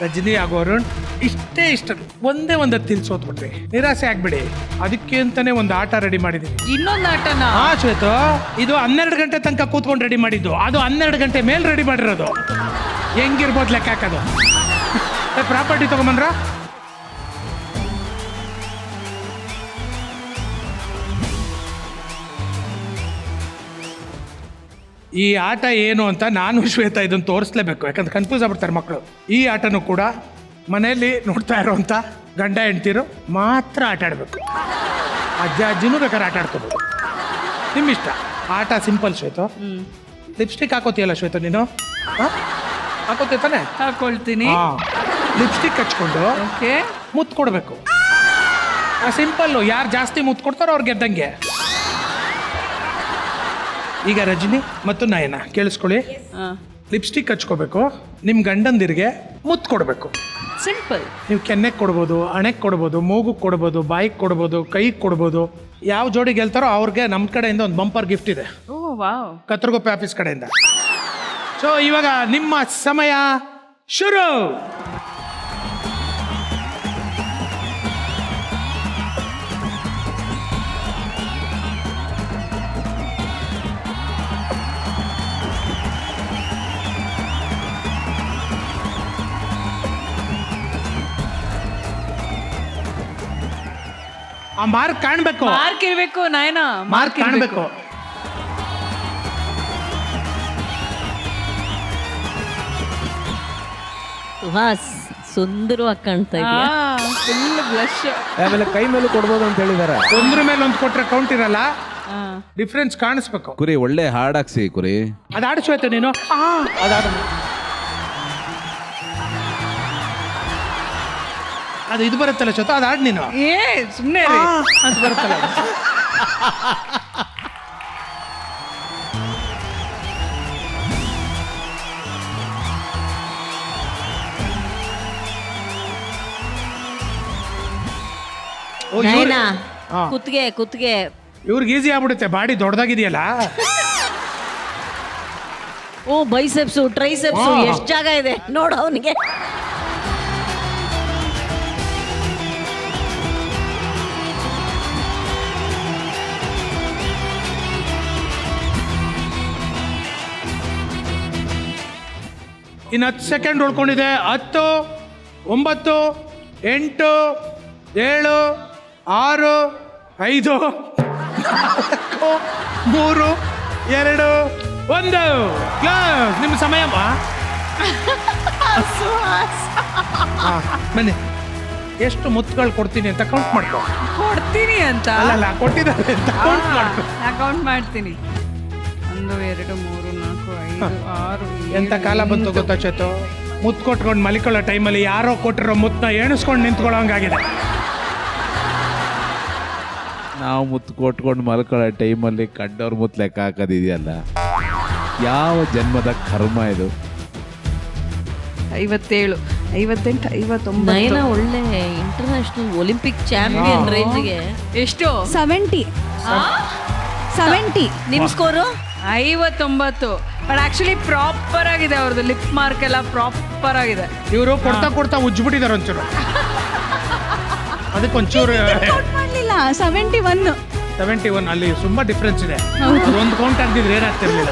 ರಜನಿ ಹಾಗೂ ಅರುಣ್ ಇಷ್ಟ ಒಂದೇ ಒಂದು ತಿಳ್ಸೋದ್ಬಿಟ್ರಿ. ನಿರಾಸೆ ಆಗ್ಬಿಡಿ, ಅದಕ್ಕೆ ಅಂತಾನೆ ಒಂದು ಆಟ ರೆಡಿ ಮಾಡಿದೀನಿ. ಇನ್ನೊಂದು ಆಟನ? ಹಾ ಶ್ವೇತು, ಇದು 12 ಗಂಟೆ ತನಕ ಕೂತ್ಕೊಂಡು ರೆಡಿ ಮಾಡಿದ್ದು, ಅದು 12 ಗಂಟೆ ಮೇಲೆ ರೆಡಿ ಮಾಡಿರೋದು. ಹೆಂಗಿರ್ಬೋದು ಲೆಕ್ಕ ಹಾಕೋದು. ಪ್ರಾಪರ್ಟಿ ತಗೊಂಬಂದ್ರ? ಈ ಆಟ ಏನು ಅಂತ ನಾನು ಶ್ವೇತಾ ಇದನ್ನು ತೋರಿಸ್ಲೇಬೇಕು, ಯಾಕಂದ್ರೆ ಕನ್ಫ್ಯೂಸ್ ಆಗ್ಬಿಡ್ತಾರೆ ಮಕ್ಕಳು. ಈ ಆಟನೂ ಕೂಡ ಮನೆಯಲ್ಲಿ ನೋಡ್ತಾ ಇರೋವಂಥ ಗಂಡ ಹೆಂಡ್ತಿರು ಮಾತ್ರ ಆಟ ಆಡಬೇಕು. ಅಜ್ಜಿನೂ ಬೇಕಾದ್ರೆ ಆಟ ಆಡ್ಕೋಬೋದು, ನಿಮ್ಮಿಷ್ಟ. ಆಟ ಸಿಂಪಲ್ ಶ್ವೇತು. ಲಿಪ್ಸ್ಟಿಕ್ ಹಾಕೋತೀಯಲ್ಲ ಶ್ವೇತು ನೀನು? ಹಾಕೋತೀಯ ತಾನೆ? ಹಾಕೊಳ್ತೀನಿ. ಲಿಪ್ಸ್ಟಿಕ್ ಹಚ್ಕೊಂಡು ಓಕೆ, ಮುತ್ತು ಕೊಡಬೇಕು. ಸಿಂಪಲ್ಲು, ಯಾರು ಜಾಸ್ತಿ ಮುತ್ತು ಕೊಡ್ತಾರೋ ಅವ್ರು ಗೆದ್ದಂಗೆ. ಈಗ ರಜನಿ ಮತ್ತು ನಯನ ಕೇಳಿಸ್ಕೊಳ್ಳಿ. ಲಿಪ್ಸ್ಟಿಕ್ ಹಚ್ಕೋಬೇಕು, ನಿಮ್ಮ ಗಂಡಂದಿರಿಗೆ ಮುತ್ತು ಕೊಡಬೇಕು. ಸಿಂಪಲ್. ನೀವು ಕೆನ್ನೆಗೆ ಕೊಡ್ಬೋದು, ಹಣೆಗೆ ಕೊಡ್ಬೋದು, ಮೂಗಿಗೆ ಕೊಡ್ಬೋದು, ಬಾಯಿಗೆ ಕೊಡ್ಬೋದು, ಕೈಗೆ ಕೊಡ್ಬೋದು. ಯಾವ ಜೋಡಿ ಗೆಲ್ತಾರೋ ಅವ್ರಿಗೆ ನಮ್ಮ ಕಡೆಯಿಂದ ಒಂದು ಬಂಪರ್ ಗಿಫ್ಟ್ ಇದೆ, ಓ ವಾವ್, ಕತ್ರಗುಪ್ಪೆ ಆಫೀಸ್ ಕಡೆಯಿಂದ. ಸೊ ಇವಾಗ ನಿಮ್ಮ ಸಮಯ ಶುರು. ಆ ಮಾರ್ಕ್ ಕಾಣ್ಬೇಕು, ಮಾರ್ಕ್ ಇರ್ಬೇಕು ನಯನ, ಮಾರ್ಕ್ ಕಾಣ್ಬೇಕು. ಸುಹಾಸ್ ಸುಂದರವಾಗಿ ಕಾಣ್ತಾ ಇದೆಯಾ? Full blush. ಆಮೇಲೆ ಕೈ ಮೇಲೆ ಕೊಡ್ಬೋದು ಅಂತ ಹೇಳಿದಾರೆ. ಒಂದ್ರ ಮೇಲೆ ಒಂದು ಕೊಟ್ರೆ ಕೌಂಟ್ ಇರಲ್ಲ, ಡಿಫ್ರೆನ್ಸ್ ಕಾಣಿಸ್ಬೇಕು. ಕುರಿ ಒಳ್ಳೆ ಹಾಡಾಕ್ಸಿ ಕುರಿ. ಅದಾಡಿಸ್ಬೇಕು ನೀನು. ಅದು ಇದು ಬರುತ್ತಲ್ಲ ಶ್ವೇತ, ಅದು ಆಡ್ ನೀನು. ಏ ಸುಮ್ಮನೆ ಅಂತ ಬರುತ್ತಲ್ಲ. ನಯನ ಹಾ. ಕುತ್ತಿಗೆ ಇವ್ರಿಗೆ ಈಸಿ ಆಗ್ಬಿಡುತ್ತೆ, ಬಾಡಿ ದೊಡ್ಡದಾಗಿದೆಯಲ್ಲ. ಓ ಬೈಸೆಪ್ಸು ಟ್ರೈಸೆಪ್ಸು ಹಾ. ಎಷ್ಟು ಜಾಗ ಇದೆ ನೋಡು ಅವನಿಗೆ. ಇನ್ನು 10 ಸೆಕೆಂಡ್ ಉಳ್ಕೊಂಡಿದೆ. 10, 9, 8, 7, 6, 5, 4, 3, 2, 1. ಕ್ಲಾಸ್. ನಿಮ್ಮ ಸಮಯಮ್ಮ. ಬನ್ನಿ, ಎಷ್ಟು ಮುತ್ತುಗಳು ಕೊಡ್ತೀನಿ ಅಂತ ಕೌಂಟ್ ಮಾಡ್ಕೊ. ಕೊಡ್ತೀನಿ ಅಂತ ಅಲ್ಲ ಕೊಟ್ಟಿದ್ದಾರೆ ಅಂತ ಕೌಂಟ್ ಮಾಡ್ಕೊ. ಅಕೌಂಟ್ ಮಾಡ್ತೀನಿ. 1 2 3 4 5 6 ಎಂತ ಕಾಲ ಬಂತು ಗೊತ್ತಾ ಚೇತು? ಮುತ್ತು ಕೊಟ್ಕೊಂಡು ಮಲಿಕೊಳ್ಳೋ ಟೈಮಲ್ಲಿ ಯಾರೋ ಕೊಟ್ಟಿರೋ ಮುತ್ತನ್ನ ಎಣಿಸ್ಕೊಂಡು ನಿಂತ್ಕೊಳ್ಳೋಂಗಾಗಿದೆ. ನಾವು ಮುತ್ತು ಕೊಟ್ಕೊಂಡು ಮಲ್ಕೊಳ್ಳೋ ಟೈಮಲ್ಲಿ ಕಂಡವ್ರ ಮುತ್ತು ಲೆಕ್ಕ ಹಾಕೋದಿದೆಯಲ್ಲ, ಯಾವ ಜನ್ಮದ ಕರ್ಮ ಇದು. 57 58 59. ನಯನ ಒಳ್ಳೆ ಇಂಟರ್ನ್ಯಾಷನಲ್ ಒಲಿಂಪಿಕ್ ಚಾಂಪಿಯನ್ ರೇಂಜ್ಗೆ. ಎಷ್ಟು? 70. ನಿಮ್ ಸ್ಕೋರು 59. ಬಟ್ ಆಕ್ಚುಲಿ ಪ್ರಾಪರ್ ಆಗಿದೆ ಅವ್ರದ್ದು, ಲಿಪ್ ಮಾರ್ಕ್ ಎಲ್ಲ ಪ್ರಾಪರ್ ಆಗಿದೆ. ಇವರು ಕೊಡ್ತಾ ಉಜ್ಜಿಬಿಟ್ಟಿದ್ದಾರೆ ಒಂಚೂರು. ಅದಕ್ಕೊಂಚೂರು ಮಾಡಲಿಲ್ಲ. 71. 71. ಅಲ್ಲಿ ತುಂಬಾ ಡಿಫ್ರೆನ್ಸ್ ಇದೆ. ಒಂದು ಕೌಂಟ್ ಆಗ್ತಿದ್ರೆ ಏನಾಗ್ತಿರ್ಲಿಲ್ಲ.